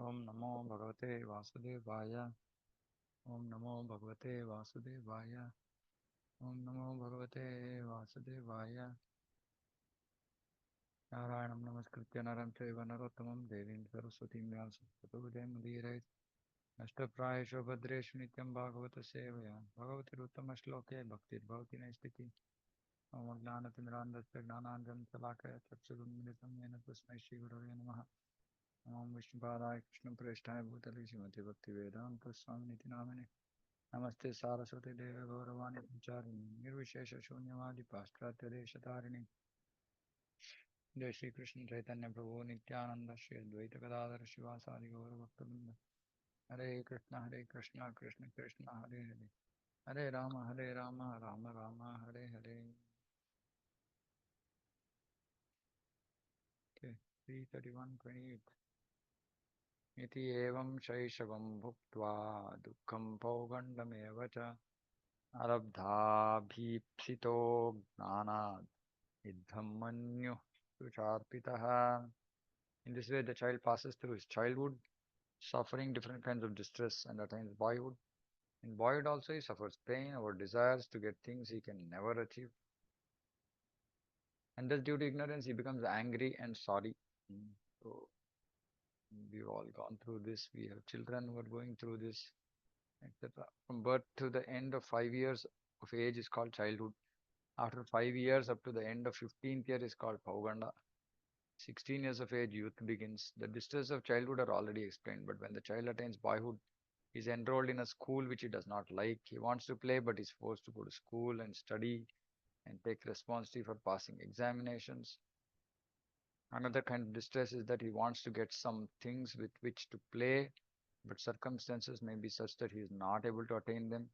Om Namo Bhagavate Vasudevaya. Om Namo Bhagavate Vasudevaya. Om Namo Bhagavate Vasudevaya. Narayanam Namaskritya Naram Chaiva Narottamam Devim Saraswatim Vyasam Tato Jayamudire Ashtaprayeshu Bhadreshu Nityam Bhagavata Sevaya Bhagavati Ruttama Shloke Bhaktir Bhavati Naistiti Om Jnanatindrandasya Gnananjam Salakaya Chakshurunmilitam Yena Tasmai Shri Gurave Namaha Om Vishnupadaya Krishna Preshthaya Bhutale Srimati Bhakti Vedanta Swami Niti Namane Namaste Saraswati Deve Gauravani Pucharini Nirvishesha Shunyavadi Paschatya Deshatarini Jai Shri Krishna Chaitanya Prabhu Nityananda Shri Advaita Gadadhara Shivasadi Gaura Bhaktavinda Hare Krishna Krishna Krishna Hare Hare Hare Rama Rama Rama Hare Hare. Okay, 331:28. Iti evam shaishavam bhuktva dukkham paugandameva cha arabdhabhipsito gnanad idham manyu susharpitaha. In this way, the child passes through his childhood, suffering different kinds of distress, and attains boyhood. In boyhood also, he suffers pain or desires to get things he can never achieve. And thus, due to ignorance, he becomes angry and sorry. So, we've all gone through this. We have children who are going through this, etc. From birth to the end of 5 years of age is called childhood. After 5 years, up to the end of 15th year is called Pauganda. 16 years of age, youth begins. The distress of childhood are already explained, but when the child attains boyhood, he is enrolled in a school which he does not like. He wants to play, but is forced to go to school and study and take responsibility for passing examinations. Another kind of distress is that he wants to get some things with which to play, but circumstances may be such that he is not able to attain them,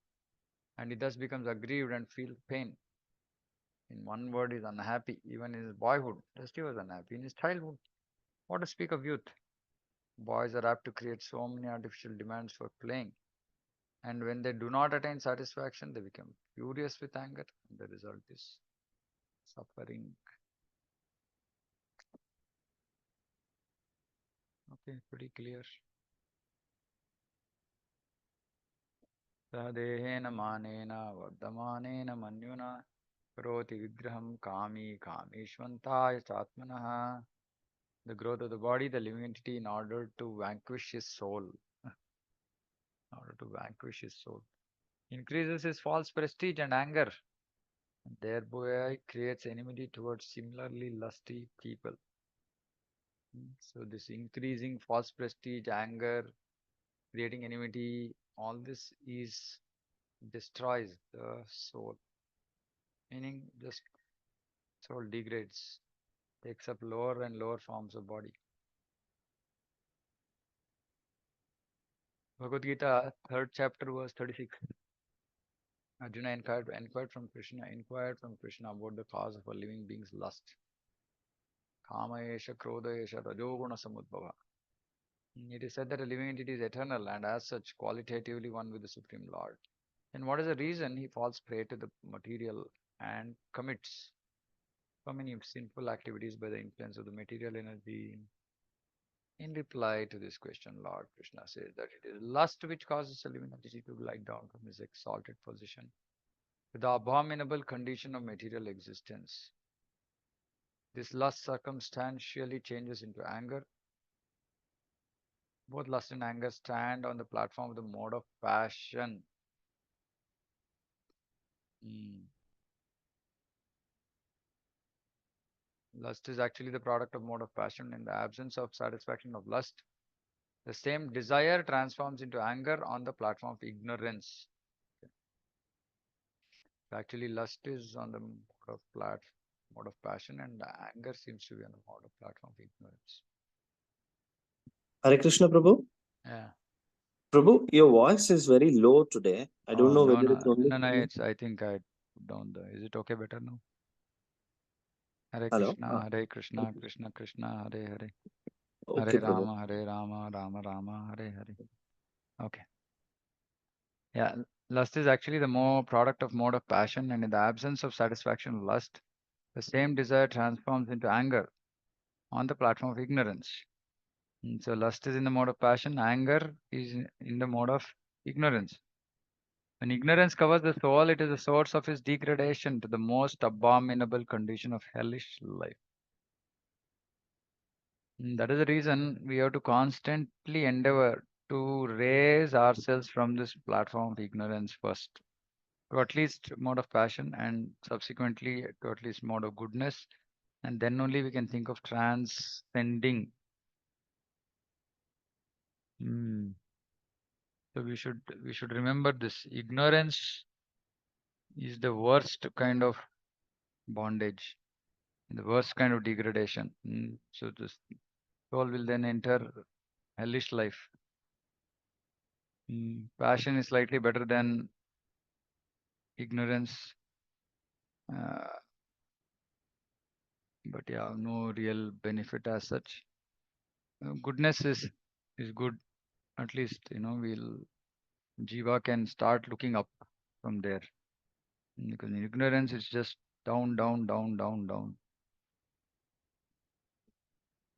and he thus becomes aggrieved and feels pain. In one word, he is unhappy. Even in his boyhood, just he was unhappy. In his childhood, what to speak of youth? Boys are apt to create so many artificial demands for playing, and when they do not attain satisfaction, they become furious with anger, and the result is suffering. Okay, pretty clear. Sadeena manena vardhamanena manyuna karoti vigraham kami kamishvantaya chatmanaha. The growth of the body, the living entity, in order to vanquish his soul, increases his false prestige and anger, and thereby creates enmity towards similarly lusty people. So this increasing false prestige, anger, creating enmity, all this is destroys the soul, meaning just soul degrades, takes up lower and lower forms of body. Bhagavad Gita, 3rd chapter, verse 36. Arjuna inquired from Krishna about the cause of a living being's lust. Kama esha, krodha esha, rajoguna samudbhava. It is said that a living entity is eternal and as such qualitatively one with the Supreme Lord. Then what is the reason he falls prey to the material and commits so many sinful activities by the influence of the material energy? In reply to this question, Lord Krishna says that it is lust which causes a living entity to glide down from his exalted position to the abominable condition of material existence. This lust circumstantially changes into anger. Both lust and anger stand on the platform of the mode of passion. Lust is actually the product of mode of passion. In the absence of satisfaction of lust, the same desire transforms into anger on the platform of ignorance. Actually, lust is on the mode of passion, and anger seems to be on the mode of platform of ignorance. Hare Krishna, Prabhu. Yeah. Prabhu, your voice is very low today. I don't know whether it's only No. me. It's. I think I put down the. Is it okay better now? Hare Hello. Krishna, Krishna Krishna, Hare Hare, Okay, Prabhu. Hare Rama, Rama Rama, Hare Hare. Okay. Yeah, lust is actually the more product of mode of passion, and in the absence of satisfaction of lust, the same desire transforms into anger on the platform of ignorance. So lust is in the mode of passion, anger is in the mode of ignorance. When ignorance covers the soul, it is the source of its degradation to the most abominable condition of hellish life. That is the reason we have to constantly endeavor to raise ourselves from this platform of ignorance first, to at least mode of passion, and subsequently to at least mode of goodness, and then only we can think of transcending. Hmm. So we should remember this. Ignorance is the worst kind of bondage, the worst kind of degradation. So this soul will then enter hellish life. Passion is slightly better than ignorance, uh, but yeah, no real benefit as such. Goodness is good. At least we'll Jiva can start looking up from there. Because in ignorance it's just down, down, down, down, down.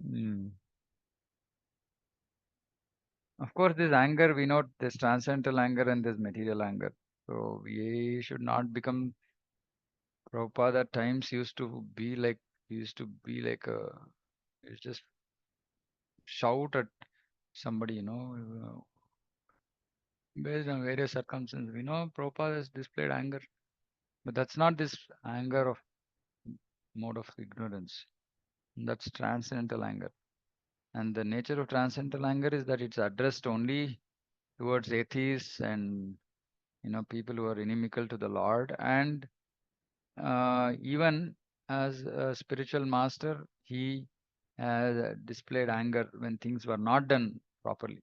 Mm. Of course, this anger, we know there's transcendental anger and there's material anger. So we should not become Prabhupada at times used to be like a it's just shout at somebody, based on various circumstances. We know Prabhupada has displayed anger, but that's not this anger of mode of ignorance. That's transcendental anger. And the nature of transcendental anger is that it's addressed only towards atheists and people who are inimical to the Lord. And even as a spiritual master, he has displayed anger when things were not done properly.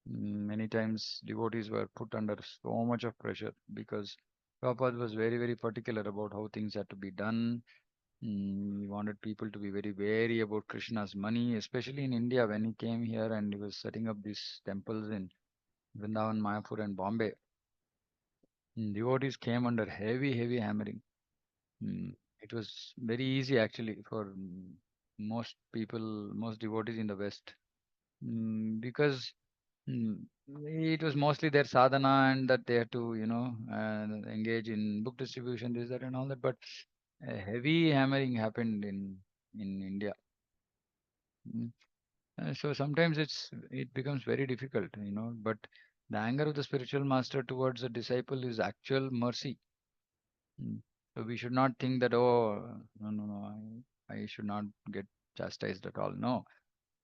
Many times devotees were put under so much of pressure because Prabhupada was very, very particular about how things had to be done. He wanted people to be very wary about Krishna's money, especially in India when he came here and he was setting up these temples in Vrindavan, Mayapur, and Bombay. Devotees came under heavy, heavy hammering. It was very easy actually for most people, most devotees in the West, because Mm, it was mostly their sadhana and that they had to, engage in book distribution, this, that, and all that. But a heavy hammering happened in India. Mm. So sometimes it becomes very difficult. But the anger of the spiritual master towards a disciple is actual mercy. Mm. So we should not think that, oh, no, no, no, I should not get chastised at all. No,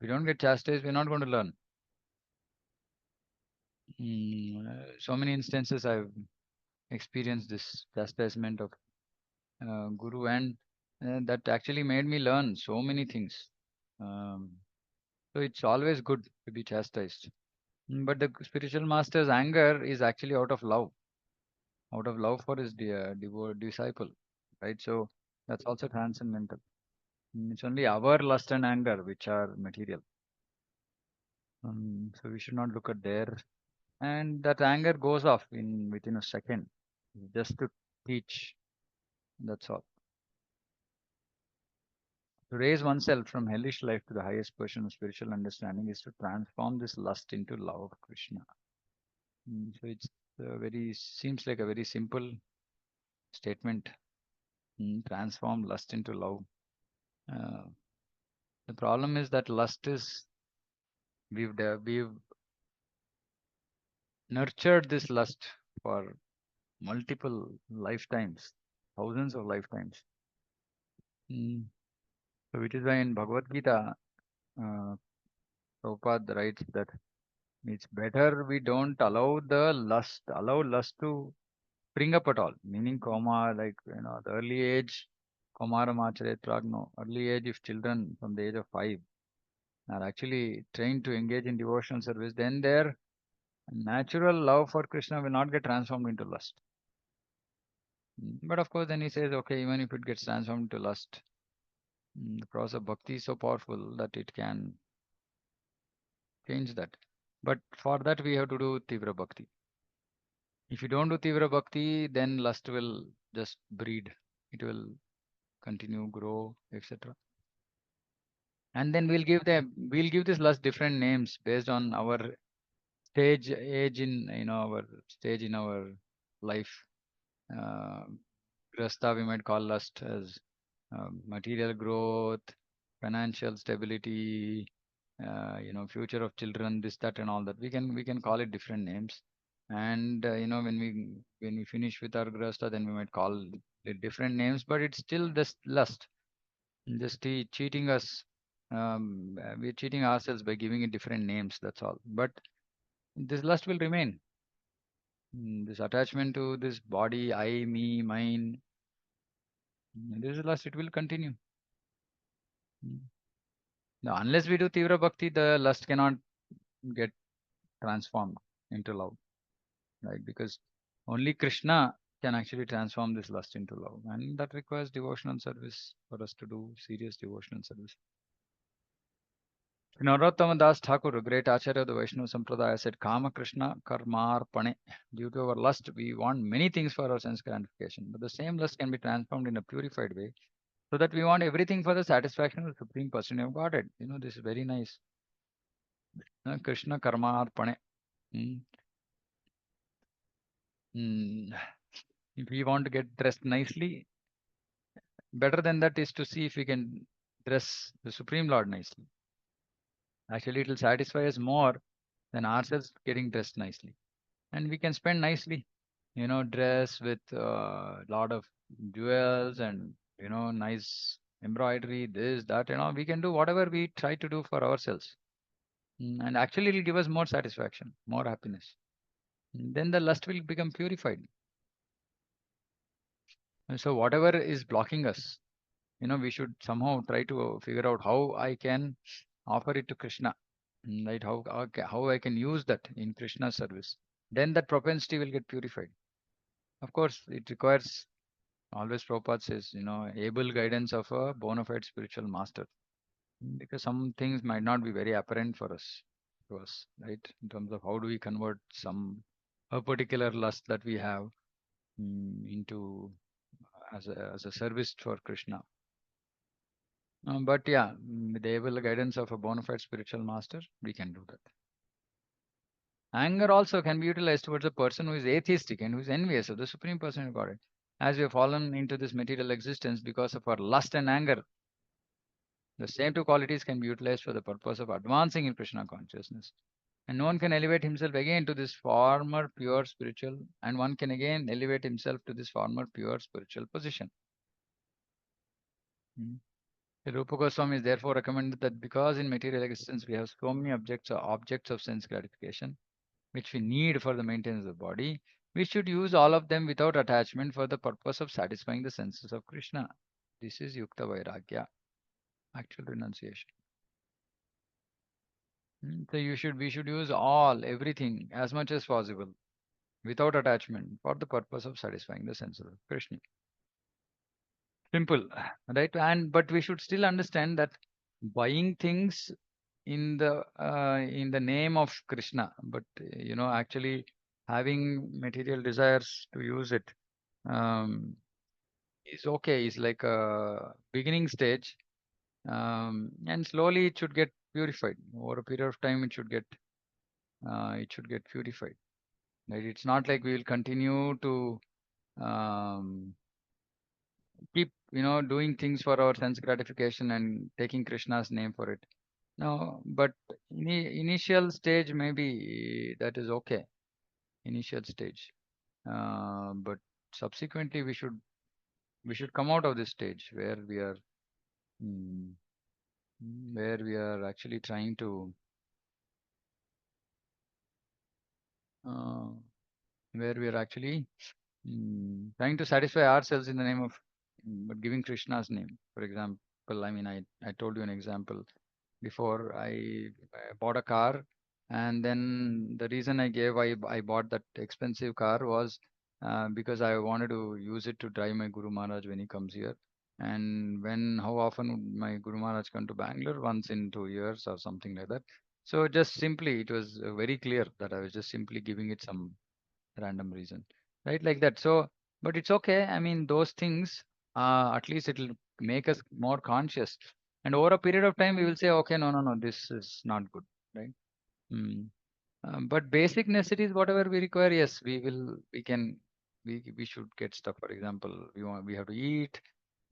we don't get chastised, we're not going to learn. So many instances I've experienced this chastisement of Guru, and that actually made me learn so many things. Um, so it's always good to be chastised. But the spiritual master's anger is actually out of love for his disciple, right? So that's also transcendental. It's only our lust and anger which are material. So we should not look at there. And that anger goes off in within a second, just to teach. That's all. To raise oneself from hellish life to the highest portion of spiritual understanding is to transform this lust into love of Krishna. So it's very seems like a very simple statement. Transform lust into love. Uh, the problem is that lust is we've nurtured this lust for multiple lifetimes, thousands of lifetimes. Mm. So which is why in Bhagavad Gita, uh, Prabhupada writes that it's better we don't allow lust to spring up at all. Meaning coma, like the early age, Komaram Acharya Pragno, early age if children from the age of 5 are actually trained to engage in devotional service, then their natural love for Krishna will not get transformed into lust. But of course, then he says, okay, even if it gets transformed into lust, the process of bhakti is so powerful that it can change that. But for that, we have to do Tivra Bhakti. If you don't do Tivra Bhakti, then lust will just breed. It will continue, grow, etc. and then we'll give this lust different names based on our stage age in our stage in our life. uh, Grasta we might call lust as material growth, financial stability, future of children, this, that, and all that. We can call it different names, and when we finish with our grasta, then we might call it different names, but it's still this lust, just cheating us. We're cheating ourselves by giving it different names. That's all. But this lust will remain. This attachment to this body, I, me, mine. This lust, it will continue. Mm. Now, unless we do Tivra Bhakti, the lust cannot get transformed into love, right? Because only Krishna can actually transform this lust into love, and that requires devotional service for us to do serious devotional service. Narottama Das Thakur, a great Acharya of the Vaishnava Sampradaya, said, Kama Krishna Karmarpane. Due to our lust, we want many things for our sense gratification, but the same lust can be transformed in a purified way so that we want everything for the satisfaction of the Supreme Person of Godhead. This is very nice. Krishna Karmarpane. Mm. Mm. If we want to get dressed nicely, better than that is to see if we can dress the Supreme Lord nicely. Actually, it will satisfy us more than ourselves getting dressed nicely. And we can spend nicely, dress with a lot of jewels and, nice embroidery, this, that, we can do whatever we try to do for ourselves. And actually, it will give us more satisfaction, more happiness. Then the lust will become purified. And so, whatever is blocking us, we should somehow try to figure out how I can offer it to Krishna, right? How I can use that in Krishna's service. Then that propensity will get purified. Of course, it requires, always Prabhupada says, able guidance of a bona fide spiritual master. Because some things might not be very apparent for us, to us, right? In terms of how do we convert a particular lust that we have into as a service for Krishna. But yeah, with the able guidance of a bona fide spiritual master, we can do that. Anger also can be utilized towards a person who is atheistic and who is envious of the Supreme Person of Godhead. As we have fallen into this material existence because of our lust and anger, the same two qualities can be utilized for the purpose of advancing in Krishna consciousness. And one can elevate himself again to this former pure spiritual, and one can again elevate himself to this former pure spiritual position. Hmm. Rupa Goswami is therefore recommended that because in material existence we have so many objects of sense gratification, which we need for the maintenance of the body, we should use all of them without attachment for the purpose of satisfying the senses of Krishna. This is Yukta Vairagya, actual renunciation. So we should use everything as much as possible without attachment for the purpose of satisfying the senses of Krishna. Simple, right? And but we should still understand that buying things in the name of Krishna, but actually having material desires to use it is okay. Is like a beginning stage, and slowly it should get purified over a period of time. It should get purified. Right? It's not like we will continue to um, keep doing things for our sense gratification and taking Krishna's name for it. No, but initial stage maybe that is okay. Initial stage, but subsequently we should come out of this stage mm, where we are actually trying to uh, where we are actually trying to satisfy ourselves in the name of but giving Krishna's name. For example, I mean, I told you an example before. I bought a car, and then the reason I bought that expensive car was because I wanted to use it to drive my Guru Maharaj when he comes here. And how often would my Guru Maharaj come to Bangalore? Once in 2 years or something like that. So just simply, it was very clear that I was just simply giving it some random reason, right? Like that. So, but it's okay. I mean, those things, at least it'll make us more conscious And over a period of time, we will say, okay, no, no, no, this is not good, right? Mm. But basic necessities, whatever we require, yes, we can, we should get stuff. For example, we have to eat.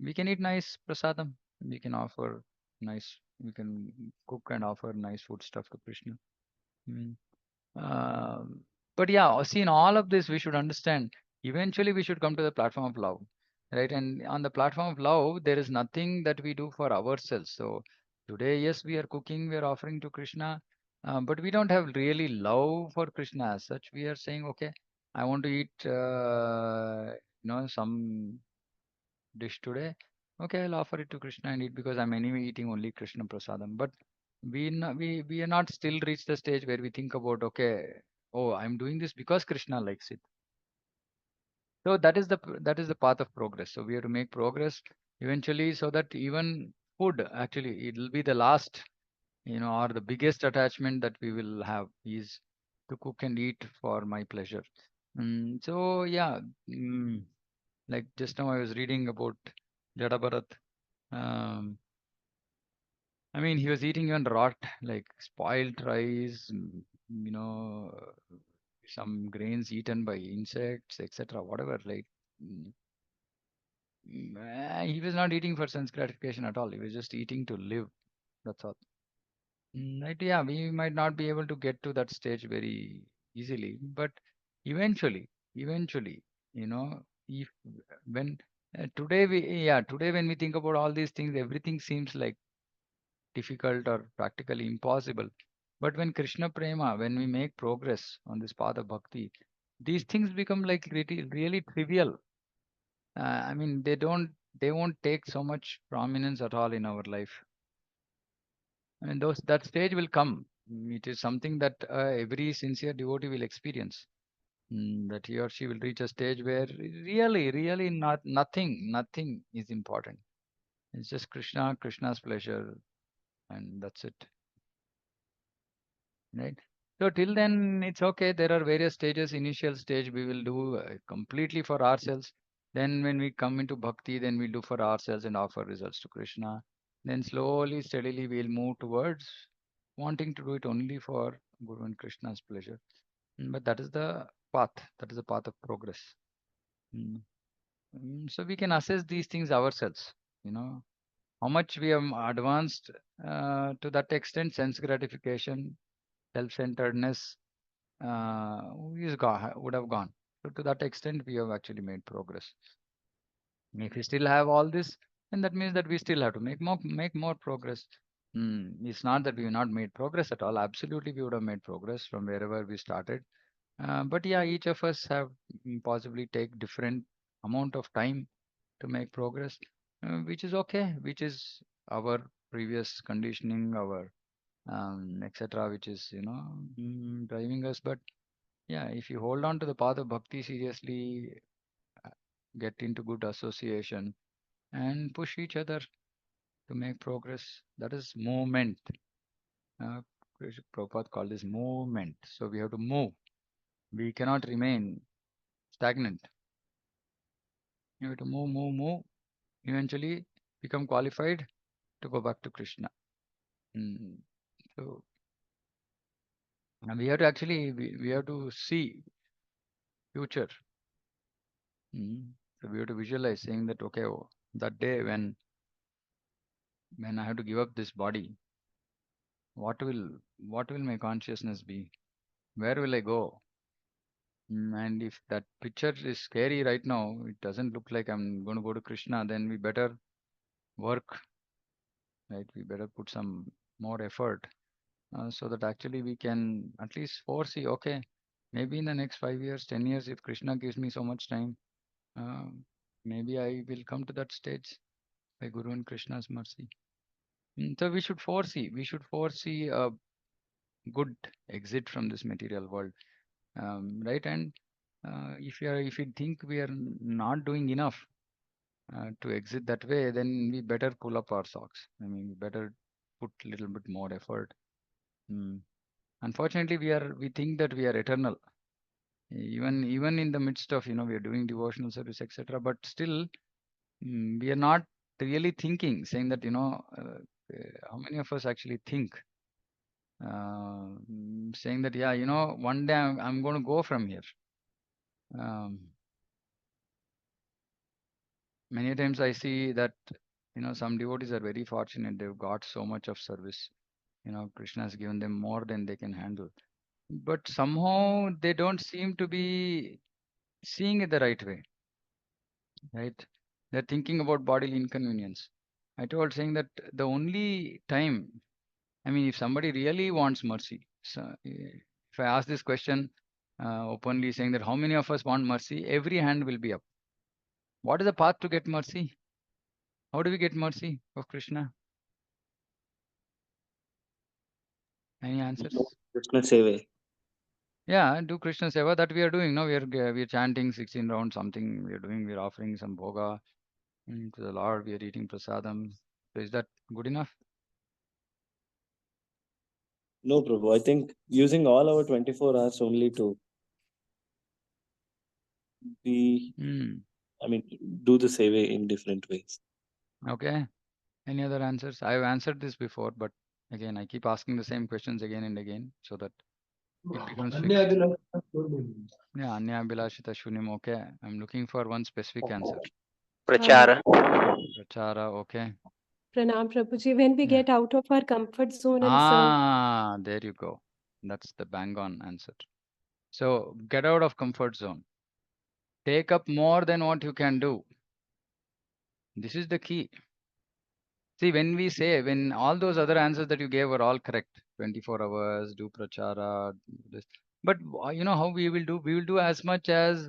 We can eat nice prasadam. We can offer nice, we can cook and offer nice food stuff to Krishna. Mm. Um, but yeah, see, in all of this, we should understand. Eventually, we should come to the platform of love, right? And on the platform of love, there is nothing that we do for ourselves. So today, yes, we are cooking, we are offering to Krishna, but we don't have really love for Krishna as such. We are saying, okay, I want to eat, some dish today. Okay, I'll offer it to Krishna and eat because I'm anyway eating only Krishna prasadam. But we are not still reached the stage where we think about, okay, oh, I'm doing this because Krishna likes it. So that is the path of progress. So we have to make progress eventually, so that even food, actually it'll be the last, or the biggest attachment that we will have is to cook and eat for my pleasure. So yeah, mm, like just now I was reading about Jada Bharat. Um, I mean, he was eating even rot, like spoiled rice, some grains eaten by insects, etc. Whatever. Like, mm, he was not eating for sense gratification at all. He was just eating to live. That's all. Right? Yeah, we might not be able to get to that stage very easily, but eventually, if when today when we think about all these things, everything seems like difficult or practically impossible. But when Krishna Prema, when we make progress on this path of bhakti, these things become like really, really trivial. I mean, they won't take so much prominence at all in our life. I mean, that stage will come. It is something that every sincere devotee will experience. That he or she will reach a stage where really, really nothing is important. It's just Krishna, Krishna's pleasure, and that's it. Right. So till then, it's okay. There are various stages. Initial stage we will do completely for ourselves. Then when we come into bhakti, then we do for ourselves and offer results to Krishna. Then slowly, steadily, we'll move towards wanting to do it only for Guru and Krishna's pleasure. But that is the path. That is the path of progress. Mm. So we can assess these things ourselves. You know how much we have advanced to that extent. Sense gratification, self-centeredness would have gone. So to that extent, we have actually made progress. If we still have all this, then that means that we still have to make more progress. It's not that we have not made progress at all. Absolutely, we would have made progress from wherever we started. But yeah, each of us have possibly take different amount of time to make progress, which is okay, which is our previous conditioning, our etc., which is driving us. But yeah, if you hold on to the path of bhakti seriously, uh, get into good association and push each other to make progress, that is movement. Uh, Prabhupada called this movement. So we have to move. We cannot remain stagnant. You have to move, move, move. Eventually, become qualified to go back to Krishna. Mm. So we have to actually we have to see future. So we have to visualize saying that okay, oh, that day when I have to give up this body, what will my consciousness be? Where will I go? And if that picture is scary right now, it doesn't look like I'm going to go to Krishna, then we better work, right? We better put some more effort so that actually we can at least foresee, okay, maybe in the next 5 years, 10 years, if Krishna gives me so much time, uh, maybe I will come to that stage by Guru and Krishna's mercy. So we should foresee a good exit from this material world, right? And if you think we are not doing enough to exit that way, then we better pull up our socks. I mean, we better put a little bit more effort. Mm. Unfortunately, we think that we are eternal, even in the midst of we are doing devotional service, etc. But still, we are not really thinking, saying that how many of us actually think, saying that, yeah, one day I'm going to go from here. Um, Many times I see that, some devotees are very fortunate. They've got so much of service. Krishna has given them more than they can handle. But somehow they don't seem to be seeing it the right way, right? They're thinking about bodily inconvenience. I told saying that the only time, I mean, if somebody really wants mercy, so if I ask this question openly, saying that how many of us want mercy, every hand will be up. What is the path to get mercy? How do we get mercy of Krishna? Any answers? Krishna Seva. Yeah, do Krishna Seva that we are doing. No, we are chanting 16 rounds, something we are doing. We are offering some bhoga to the Lord. We are eating prasadam. So is that good enough? No, Prabhu. I think using all our 24 hours only to be, Hmm. I mean, do the seva in different ways. Okay. Any other answers? I have answered this before, but again, I keep asking the same questions again and again so that it becomes fixed. Yeah, Anya Abhilashita Shunyam. Okay. I'm looking for one specific answer. Prachara. Prachara. Okay. Pranam Prabhuji, when we Yeah. get out of our comfort zone and serve. Ah, there you go. That's the bang on answer. So get out of comfort zone. Take up more than what you can do. This is the key. See, when all those other answers that you gave were all correct, 24 hours, do prachara, do this. But you know how we will do? We will do as much as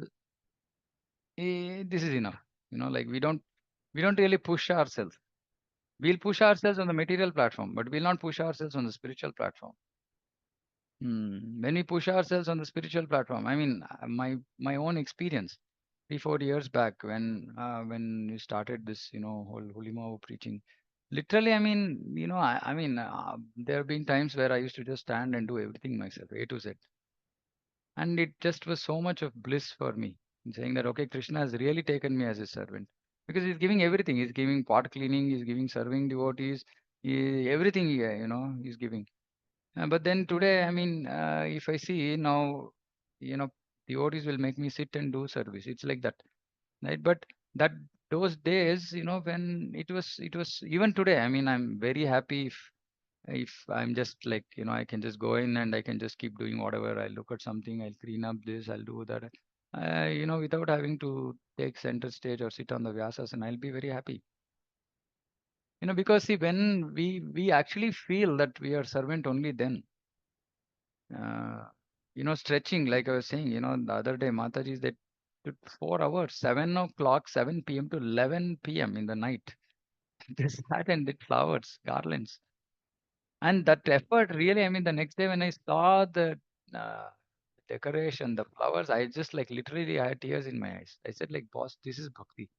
this is enough. Like we don't really push ourselves. We'll push ourselves on the material platform, but we'll not push ourselves on the spiritual platform. When we push ourselves on the spiritual platform, I mean, my own experience, 3 4 years back when we started this, whole Hulima preaching. Literally, I mean, there have been times where I used to just stand and do everything myself, A to Z, and it just was so much of bliss for me, in saying that okay, Krishna has really taken me as his servant because he's giving everything. He's giving pot cleaning, he's giving serving devotees, everything. He's giving. But then today, I mean, if I see now, devotees will make me sit and do service. It's like that, right? But that those days, when it was even today. I mean, I'm very happy if I'm just like, I can just go in and I can just keep doing whatever. I look at something, I'll clean up this, I'll do that. Without having to take center stage or sit on the Vyasas, and I'll be very happy. Because see, when we actually feel that we are servant only then. Uh, stretching, like I was saying, the other day, Mataji, they took 4 hours, 7 o'clock, 7 p.m. to 11 p.m. in the night. They sat and did flowers, garlands. And that effort really, I mean, the next day when I saw the uh, decoration, the flowers, I just like literally I had tears in my eyes. I said, like, boss, this is bhakti.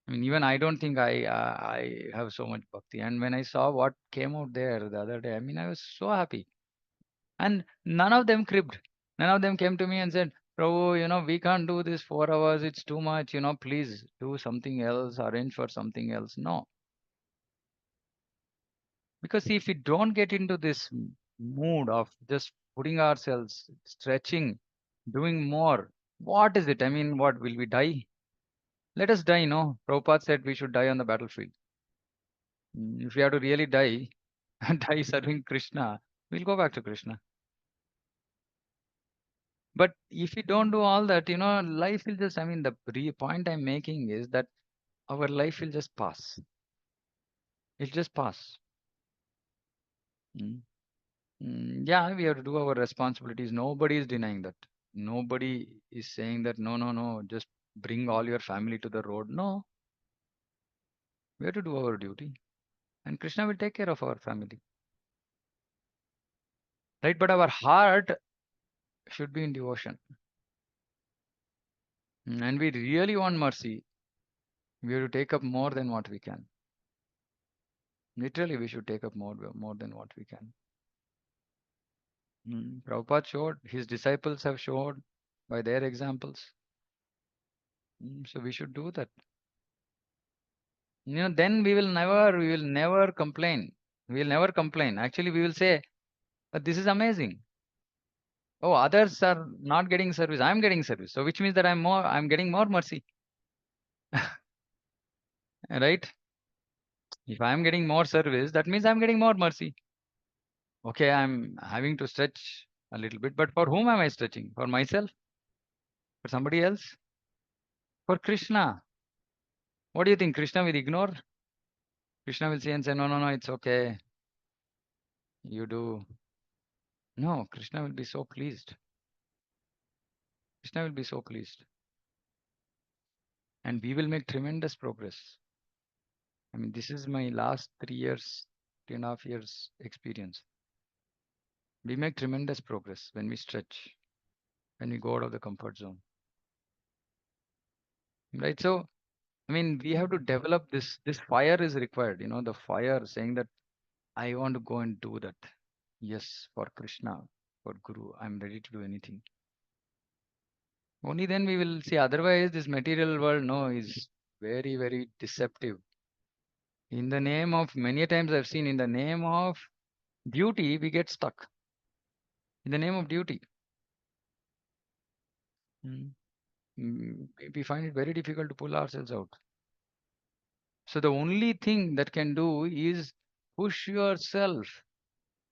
I mean, even I don't think I have so much bhakti. And when I saw what came out there the other day, I mean, I was so happy. And none of them cribbed. None of them came to me and said, Prabhu, we can't do this 4 hours. It's too much. Please do something else, arrange for something else. No. Because if we don't get into this mood of just putting ourselves, stretching, doing more, what is it? I mean, what will we die? Let us die, no? Prabhupada said we should die on the battlefield. If we have to really die, and die serving Krishna, we'll go back to Krishna. But if we don't do all that, life will just, I mean, the point I'm making is that our life will just pass. It'll just pass. Mm. Yeah, we have to do our responsibilities. Nobody is denying that. Nobody is saying that, no, no, no, just bring all your family to the road. No, we have to do our duty. And Krishna will take care of our family. Right? But our heart should be in devotion. And we really want mercy. We have to take up more than what we can. Literally, we should take up more than what we can. Prabhupada showed, his disciples have showed by their examples. So we should do that. Then we will never complain. We will never complain. Actually, we will say, this is amazing. Oh, others are not getting service. I'm getting service. So which means that I'm getting more mercy. Right? If I'm getting more service, that means I'm getting more mercy. Okay, I'm having to stretch a little bit, but for whom am I stretching? For myself? For somebody else? For Krishna. What do you think? Krishna will ignore? Krishna will say and say, no, no, no, it's okay. You do. No, Krishna will be so pleased. Krishna will be so pleased. And we will make tremendous progress. I mean, this is my last 3 years, 3.5 years experience. We make tremendous progress when we stretch, when we go out of the comfort zone. Right? So, I mean, we have to develop this. This fire is required, the fire saying that I want to go and do that. Yes, for Krishna, for Guru, I'm ready to do anything. Only then we will see. Otherwise, this material world, no, is very, very deceptive. In the name of, many times I've seen, in the name of duty, we get stuck. In the name of duty. Mm. We find it very difficult to pull ourselves out. So the only thing that can do is push yourself.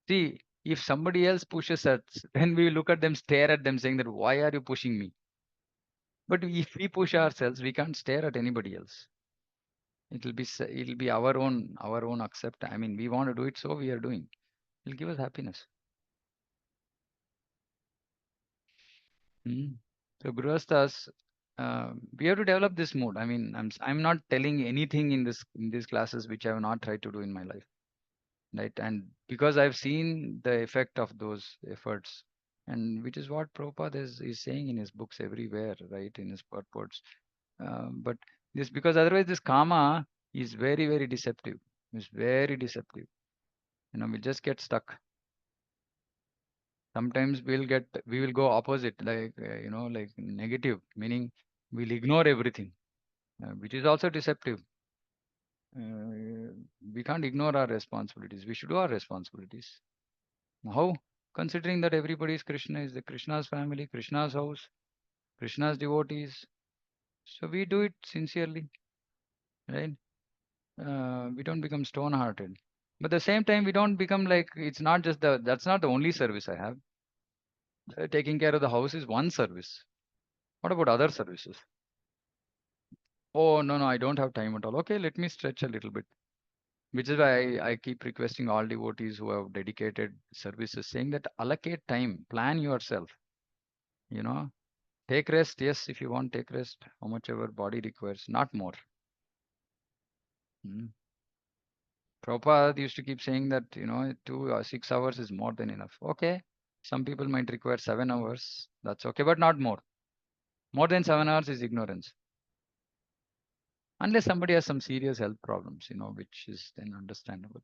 See, if somebody else pushes us, then we look at them, stare at them, saying that, why are you pushing me? But if we push ourselves, we can't stare at anybody else. It'll be our own accept. I mean, we want to do it, so we are doing. It'll give us happiness. Mm. So Grihasthas, we have to develop this mood. I mean, I'm not telling anything in these classes which I have not tried to do in my life, right? And because I've seen the effect of those efforts, and which is what Prabhupada is saying in his books everywhere, right? In his purports. But this, because otherwise this karma is very, very deceptive. It's very deceptive. We just get stuck. Sometimes we will go opposite, like like negative, meaning we'll ignore everything, which is also deceptive. We can't ignore our responsibilities. We should do our responsibilities. How? Considering that everybody is Krishna, is the Krishna's family, Krishna's house, Krishna's devotees, so we do it sincerely, right? We don't become stone-hearted, but at the same time we don't become like, it's not just that's not the only service I have. Taking care of the house is one service. What about other services? Oh, no, no, I don't have time at all. Okay, let me stretch a little bit. Which is why I keep requesting all devotees who have dedicated services, saying that allocate time, plan yourself. You know, take rest. Yes, if you want, take rest, how much ever body requires, not more. Mm. Prabhupada used to keep saying that, 6 hours is more than enough. Okay, some people might require 7 hours. That's okay, but not more. More than 7 hours is ignorance. Unless somebody has some serious health problems, which is then understandable.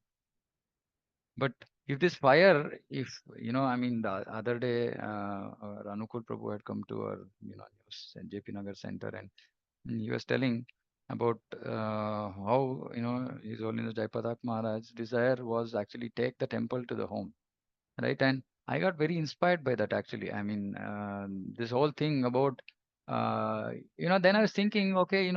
But if this fire, if, I mean, the other day, our Anukul Prabhu had come to our, news at JP Nagar Center, and he was telling about how, His Holiness Jaipadak Maharaj's desire was actually take the temple to the home, right? And I got very inspired by that actually. I mean, this whole thing about, then I was thinking, okay,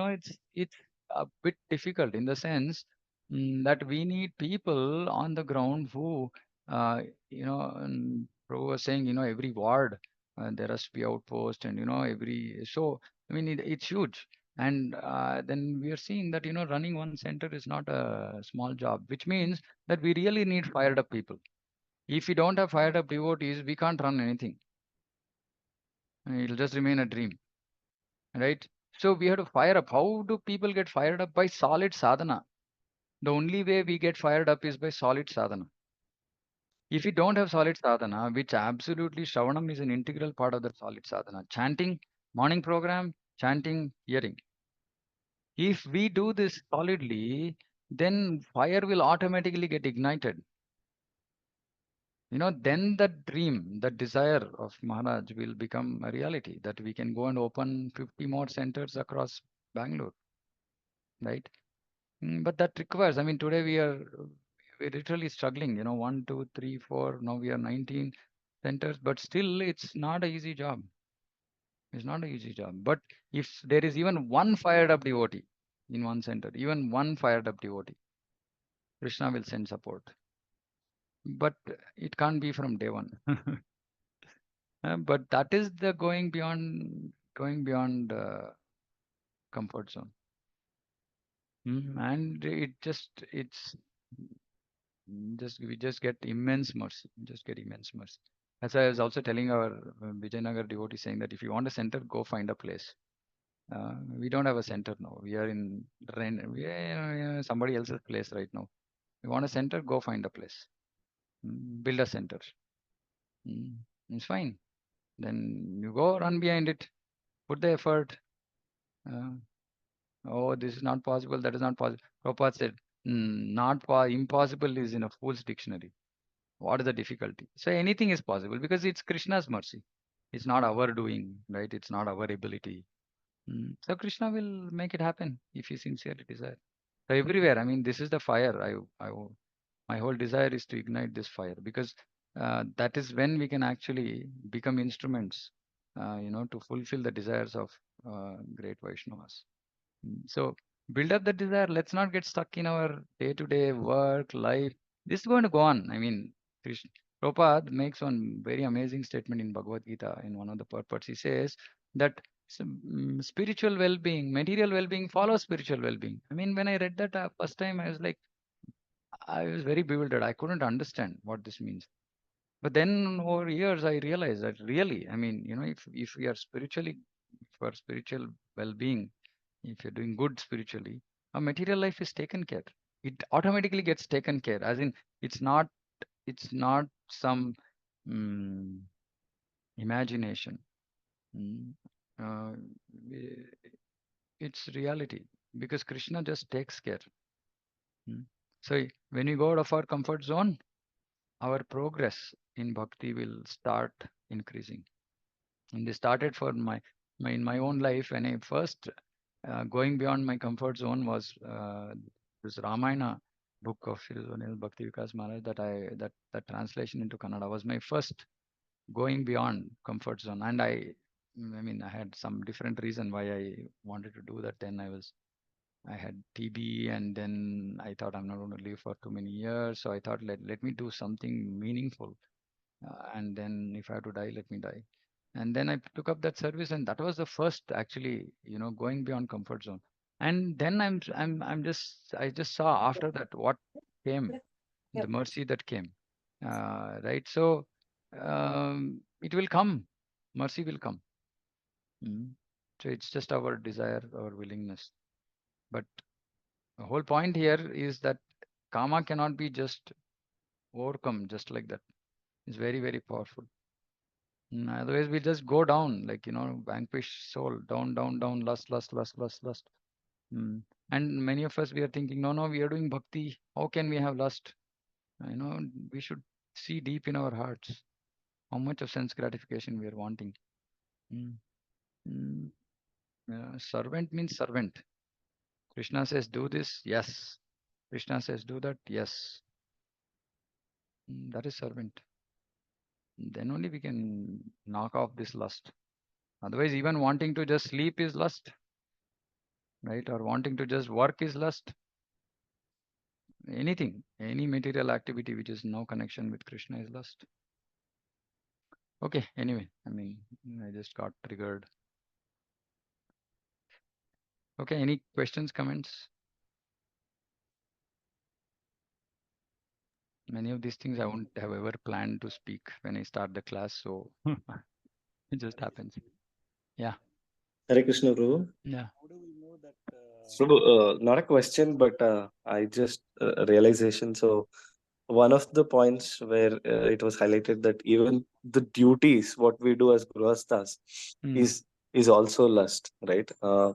it's a bit difficult in the sense that we need people on the ground who, uh, Prabhu was saying, every ward there has to be outpost, and so I mean it's huge. And then we are seeing that running one center is not a small job, which means that we really need fired up people. If we don't have fired up devotees, we can't run anything. It'll just remain a dream, right? So we have to fire up. How do people get fired up? By solid sadhana. The only way we get fired up is by solid sadhana. If we don't have solid sadhana, which absolutely Shravanam is an integral part of the solid sadhana, chanting, morning program, chanting, hearing. If we do this solidly, then fire will automatically get ignited. Then the dream, the desire of Maharaj will become a reality, that we can go and open 50 more centers across Bangalore, right? But that requires, I mean, today we are we're literally struggling. 1, 2, 3, 4. Now we are 19 centers, but still, it's not an easy job. It's not an easy job. But if there is even one fired up devotee in one center, even one fired up devotee, Krishna will send support. But it can't be from day one. But that is the going beyond comfort zone. And we just get immense mercy. Just get immense mercy. As I was also telling our Vijayanagar devotee, saying that if you want a center, go find a place. We don't have a center now. We are in somebody else's place right now. You want a center, go find a place. Build a center. It's fine. Then you go run behind it. Put the effort. Uh, oh, this is not possible. That is not possible. Prabhupada said, impossible is in a fool's dictionary. What is the difficulty? So anything is possible because it's Krishna's mercy. It's not our doing, right? It's not our ability. So Krishna will make it happen if he sincerely desire. So everywhere, I mean, this is the fire. My whole desire is to ignite this fire because that is when we can actually become instruments, to fulfill the desires of great Vaishnavas. So build up the desire. Let's not get stuck in our day-to-day work, life. This is going to go on. I mean, Krishna, Prabhupada makes one very amazing statement in Bhagavad Gita in one of the purports. He says that spiritual well-being, material well-being follows spiritual well-being. I mean, when I read that first time, I was very bewildered. I couldn't understand what this means. But then over years, I realized that really, I mean, if we are for spiritual well-being, if you're doing good spiritually, our material life is taken care. It automatically gets taken care. As in, it's not, it's not some mm, imagination. Mm, uh, i- it's reality because Krishna just takes care. Mm. So when we go out of our comfort zone, our progress in bhakti will start increasing. And they started for in my own life when I first going beyond my comfort zone was this Ramayana book of Sri Sunil Bhakti Vikas Maharaj that translation into Kannada was my first going beyond comfort zone. And I mean, I had some different reason why I wanted to do that. Then I had TB, and then I thought I'm not going to live for too many years. So I thought let me do something meaningful, and then if I have to die, let me die. And then I took up that service, and that was the first actually, going beyond comfort zone. And then I just saw after that what came, the mercy that came, right? So it will come, mercy will come. So it's just our desire, our willingness. But the whole point here is that karma cannot be just overcome just like that. It's very, very powerful. Otherwise, we just go down, like, vanquish soul, down, down, down, lust, lust, lust, lust, lust. And many of us, we are thinking, no, no, we are doing bhakti. How can we have lust? We should see deep in our hearts how much of sense gratification we are wanting. Mm. Mm. Servant means servant. Krishna says, do this. Yes. Krishna says, do that. Yes. That is servant. Then only we can knock off this lust. Otherwise, even wanting to just sleep is lust, right? Or wanting to just work is lust. Anything, any material activity which is no connection with Krishna is lust. Okay, anyway, I mean, I just got triggered. Okay, any questions, comments? Many of these things I won't have ever planned to speak when I start the class, so it just happens. Yeah. Hare Krishna, Prabhu. Yeah. Prabhu, not a question, but I just realization. So one of the points where it was highlighted that even the duties what we do as grihasthas Mm. is also lust, right? Uh,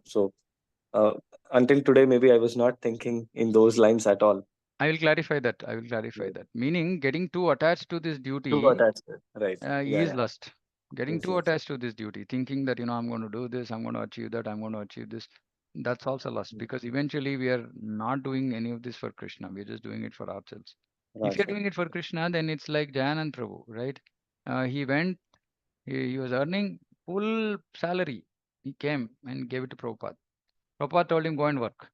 until today, maybe I was not thinking in those lines at all. I will clarify that. I will clarify Right. that. Meaning getting too attached to this Too duty attached, right? Yeah, is yeah. lust. Getting Yes, too yes. attached to this duty, thinking that, I'm going to do this, I'm going to achieve that, I'm going to achieve this. That's also lust because eventually we are not doing any of this for Krishna. We're just doing it for ourselves. If you're Gotcha. doing it for Krishna, then it's like Jayanand Prabhu, right? He went, he was earning full salary. He came and gave it to Prabhupada. Prabhupada told him, go and work.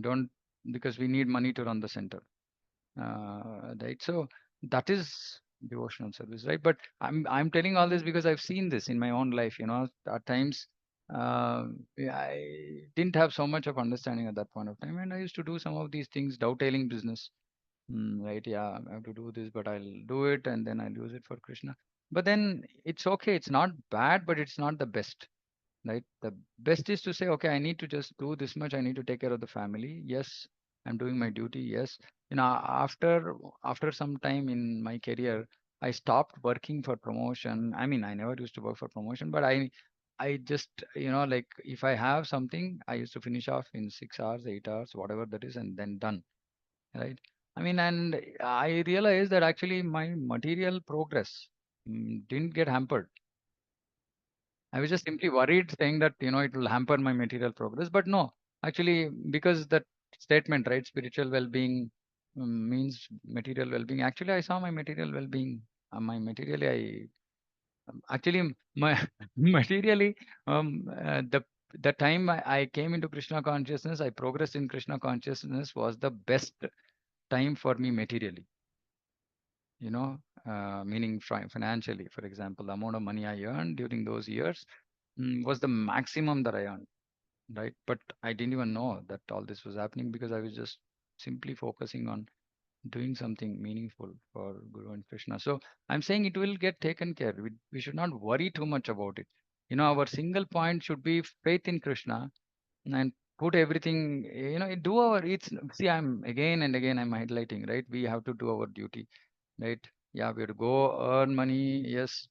Don't, because we need money to run the center. Right. So that is devotional service, right? But I'm telling all this because I've seen this in my own life. At times I didn't have so much of understanding at that point of time, and I used to do some of these things, dovetailing business. Right? Yeah, I have to do this, but I'll do it, and then I'll use it for Krishna. But then it's okay. It's not bad, but it's not the best, right? The best is to say, okay, I need to just do this much. I need to take care of the family. Yes, I'm doing my duty. Yes, after some time in my career, I stopped working for promotion. I mean, I never used to work for promotion, but I just, like if I have something, I used to finish off in 6 hours, 8 hours, whatever that is, and then done, right? I mean, and I realized that actually my material progress didn't get hampered. I was just simply worried, saying that, it will hamper my material progress. But no, actually, because that statement, right, spiritual well-being means material well-being. Actually, I saw my material well-being. My materially, actually, my materially, the time I came into Krishna consciousness, I progressed in Krishna consciousness was the best time for me materially. Meaning financially, for example, the amount of money I earned during those years was the maximum that I earned, right? But I didn't even know that all this was happening because I was just simply focusing on doing something meaningful for Guru and Krishna. So I'm saying it will get taken care. We should not worry too much about it. Our single point should be faith in Krishna and put everything, do our, see, I'm again and again, I'm highlighting, right? We have to do our duty, right? Yeah, we have to go earn money. Yes,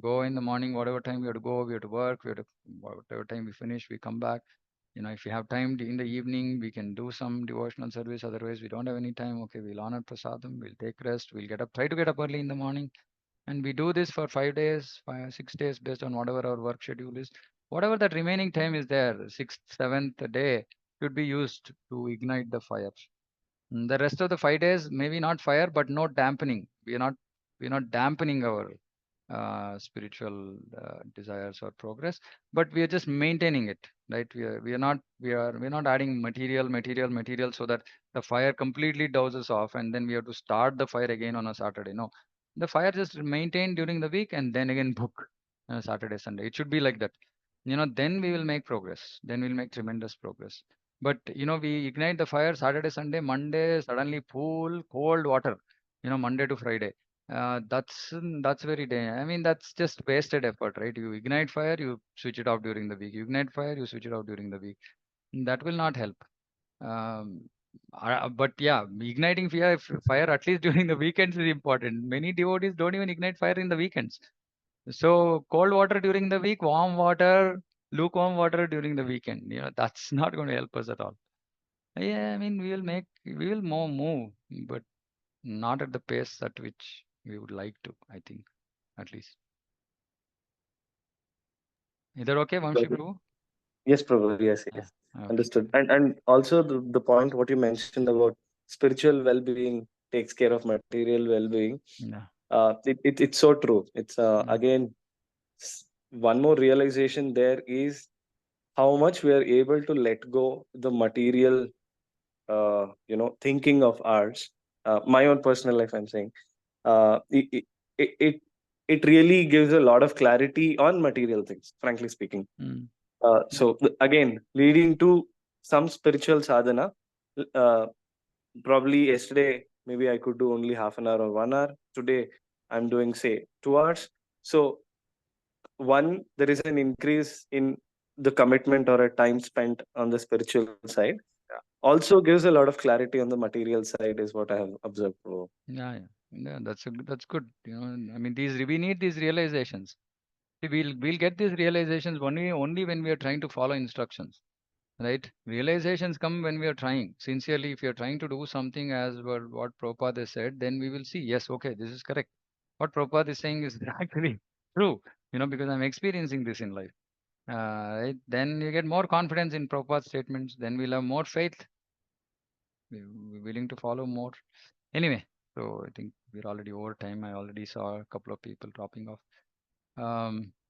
go in the morning, whatever time we have to go, we have to work, whatever time we finish, we come back. If you have time in the evening, we can do some devotional service. Otherwise, we don't have any time. Okay, we'll honor prasadam, we'll take rest, we'll get up, try to get up early in the morning. And we do this for 5 days, 6 days, based on whatever our work schedule is. Whatever that remaining time is there, sixth, seventh day, should be used to ignite the fire. The rest of the 5 days, maybe not fire, but no dampening. We're not dampening our spiritual desires or progress, but we are just maintaining it, right? We're not adding material so that the fire completely dozes off and then we have to start the fire again on a Saturday. No, the fire just maintained during the week and then again book Saturday, Sunday. It should be like that. Then we will make progress. Then we'll make tremendous progress. But we ignite the fire Saturday, Sunday, Monday, suddenly pool, cold water, Monday to Friday. That's very I mean, that's just wasted effort, right? You ignite fire, you switch it off during the week. You ignite fire, you switch it off during the week. That will not help. Um, but yeah, igniting fire at least during the weekends is important. Many devotees don't even ignite fire in the weekends. So cold water during the week, warm water, lukewarm water during the weekend. That's not going to help us at all. Yeah, I mean, we will more move, but not at the pace at which we would like to, I think, at least. Is that okay, Vamshi Prabhu? Yes, Prabhu. Yes, yes. Okay. Understood. And also the point what you mentioned about spiritual well-being takes care of material well-being. Yeah. It's so true. It's Mm, again one more realization there is how much we are able to let go the material thinking of ours. My own personal life, I'm saying, uh, it, it it it it really gives a lot of clarity on material things, frankly speaking. mm, Again, leading to some spiritual sadhana. Uh, Probably yesterday, maybe I could do only half an hour or 1 hour. Today, I'm doing say 2 hours. So one, there is an increase in the commitment or a time spent on the spiritual side. Also gives a lot of clarity on the material side, is what I have observed. Bro. yeah, yeah. Yeah, that's good. I mean, we need these realizations. See, we'll get these realizations only when we are trying to follow instructions. Right? Realizations come when we are trying. Sincerely, if you're trying to do something as what Prabhupada has said, then we will see, yes, okay, this is correct. What Prabhupada is saying is actually true, because I'm experiencing this in life. Right? Then you get more confidence in Prabhupada's statements. Then we'll have more faith. We're willing to follow more. Anyway, so I think we're already over time. I already saw a couple of people dropping off.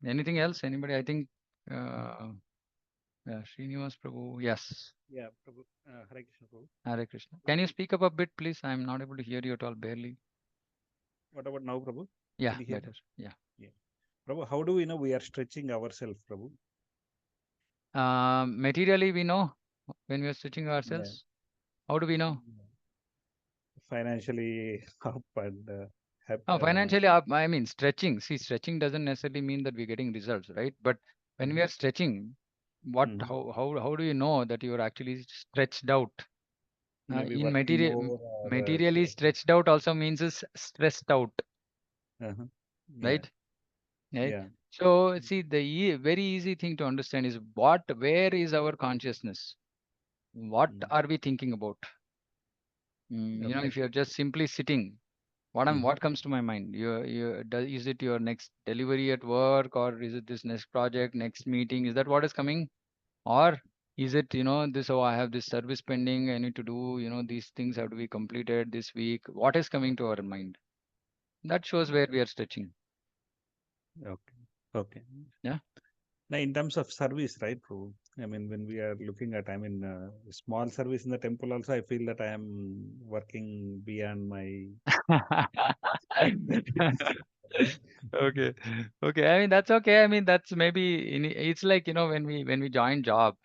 Anything else? Anybody? I think yeah, Srinivas Prabhu. Yes. Yeah, Prabhu. Hare Krishna, Prabhu. Hare Krishna. Can you speak up a bit, please? I'm not able to hear you at all, barely. What about now, Prabhu? Yeah, Can you hear me? better. Yeah. Yeah. Prabhu, how do we know we are stretching ourselves, Prabhu? Materially, we know when we are stretching Yeah. ourselves. How do we know? Financially up and Oh, financially up. I mean, stretching. See, stretching doesn't necessarily mean that we're getting results, right? But when we are stretching, what, Mhm. how do you know that you are actually stretched out? Maybe In working more or materially stretched out also means is stressed out, uh-huh. Yeah. right? Right. Yeah. So see, the very easy thing to understand is where is our consciousness? What Mm. are we thinking about? You know, Okay. if you're just simply sitting, what comes to my mind? Is it your next delivery at work, or is it this next project, next meeting? Is that what is coming? Or is it, this, oh, I have this service pending, I need to do, these things have to be completed this week. What is coming to our mind? That shows where we are stretching. Okay. Okay. Yeah. Now, in terms of service, right, Prabhu? I mean, when we are looking at, small service in the temple also, I feel that I am working beyond my. Okay. Okay. I mean, that's okay. I mean, that's maybe it's like, when we join job,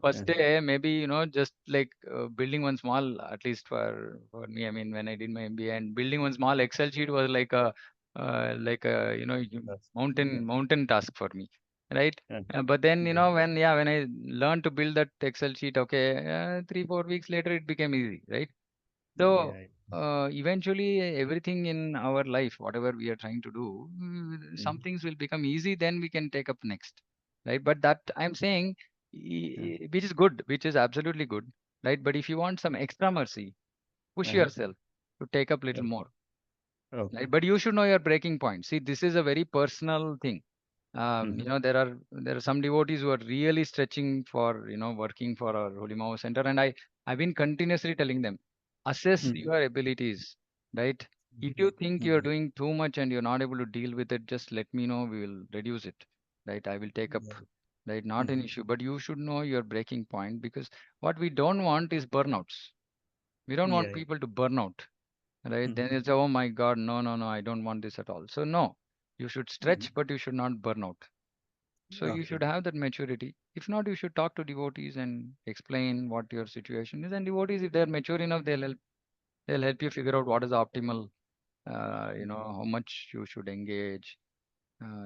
first day, maybe, just like building one small, at least for me, I mean, when I did my MBA, and building one small Excel sheet was like a, mountain task for me, right? But then, when I learned to build that Excel sheet, okay, 3, 4 weeks later, it became easy, right? So Yeah. eventually, everything in our life, whatever we are trying to do, some things will become easy. Then we can take up next, right? But that I'm saying, which is good, which is absolutely good, right? But if you want some extra mercy, push yourself to take up little more, Okay. right? But you should know your breaking point. See, this is a very personal thing. There are some devotees who are really stretching for, working for our Holy Mama Center, and I've been continuously telling them, assess your abilities, right? If you think you're doing too much and you're not able to deal with it, just let me know. We will reduce it, right? I will take up, right? Not an issue, but you should know your breaking point, because what we don't want is burnouts. We don't want Yeah. people to burn out, right? Then it's, oh my God, no, no, no, I don't want this at all. So no, you should stretch, but you should not burn out. So you should have that maturity. If not, you should talk to devotees and explain what your situation is. And devotees, if they're mature enough, they'll help you figure out what is the optimal, how much you should engage,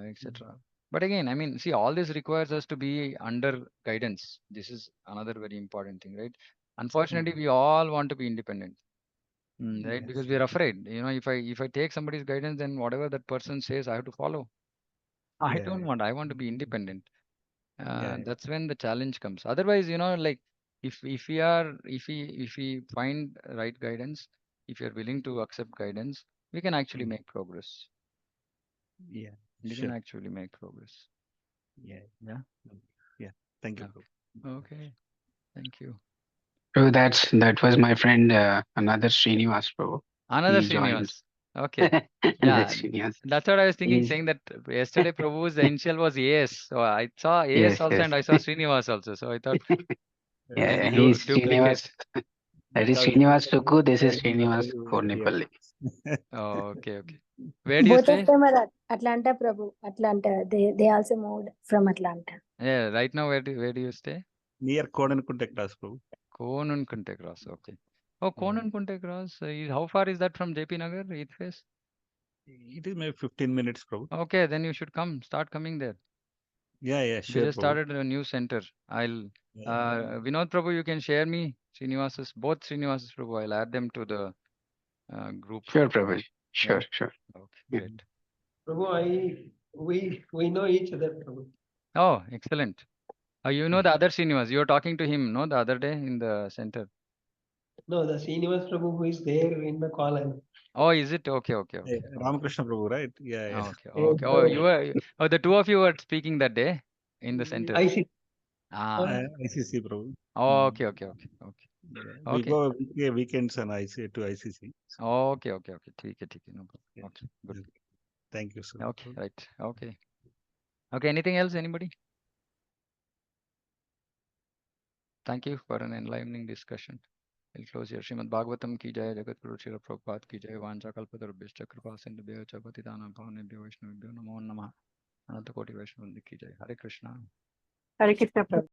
etc. But again, I mean, see, all this requires us to be under guidance. This is another very important thing, right? Unfortunately, we all want to be independent, right? Because we are afraid. If I take somebody's guidance, then whatever that person says, I have to follow. I don't want. I want to be independent. Yeah. That's when the challenge comes. Otherwise, like if we find right guidance, if you're willing to accept guidance, we can actually make progress. Yeah. We can Sure. actually make progress. Yeah. Yeah. Yeah. Thank you, Okay. Prabhu. Okay. Thank you. So that was my friend, another Srinivas Prabhu. Another He joined. Srinivas. Okay. That's Yeah. Srinivas. That's what I was thinking, He's saying that yesterday Prabhu's initial was AS. So I saw AS yes, also, yes. and I saw Srinivas also. So I thought Yeah, maybe yeah, he's duplicate. Srinivas. That is Because Srinivas Sukhu. This is joining the Srinivas daily here. Konipalli. Oh, okay, okay. Where do you Both of stay? them are Atlanta, Prabhu. Atlanta. They also moved from Atlanta. Yeah, right now where do you stay? Near Kodankunte class, Prabhu. Konunkunte Cross. Okay. Oh, Yeah. Konunkunte Cross. How far is that from JP Nagar, East Face? It is maybe 15 minutes, Prabhu. Okay, then you should start coming there. Yeah, We sure, just Prabhu. started a new center. Vinod Prabhu, you can share me both Srinivas's Prabhu. I'll add them to the group. Sure, Prabhu. Yeah. Sure. Okay, great. Prabhu, we know each other, Prabhu. Oh, excellent. You know the other Srinivas. You were talking to him, no, the other day in the center. No, the Srinivas Prabhu who is there in the call. Oh, is it? Okay. Ramakrishna Prabhu, right? Yeah. Okay. The two of you were speaking that day in the center. I see. Ah, ICC Prabhu. okay. Yeah. We Okay. go weekends and to ICC. Okay, okay, okay. ठीक है, no problem. Yeah. Okay, good. Okay. Thank you, sir. Okay, right. Okay. Okay, anything else, anybody? Thank you for an enlightening discussion. We'll close here. Srimad Bhagavatam ki jai, Jagat Guru Srila Prabhupada ki jai, Vancha Kalpatarubhishcha Kripa Sindhubhyo Cha Patitanam Pavanebhyo Vaishnavibhyo Namo Namah. Ananta Koti Vaishnavandi ki jai. Hare Krishna. Hare Krishna Prabhu.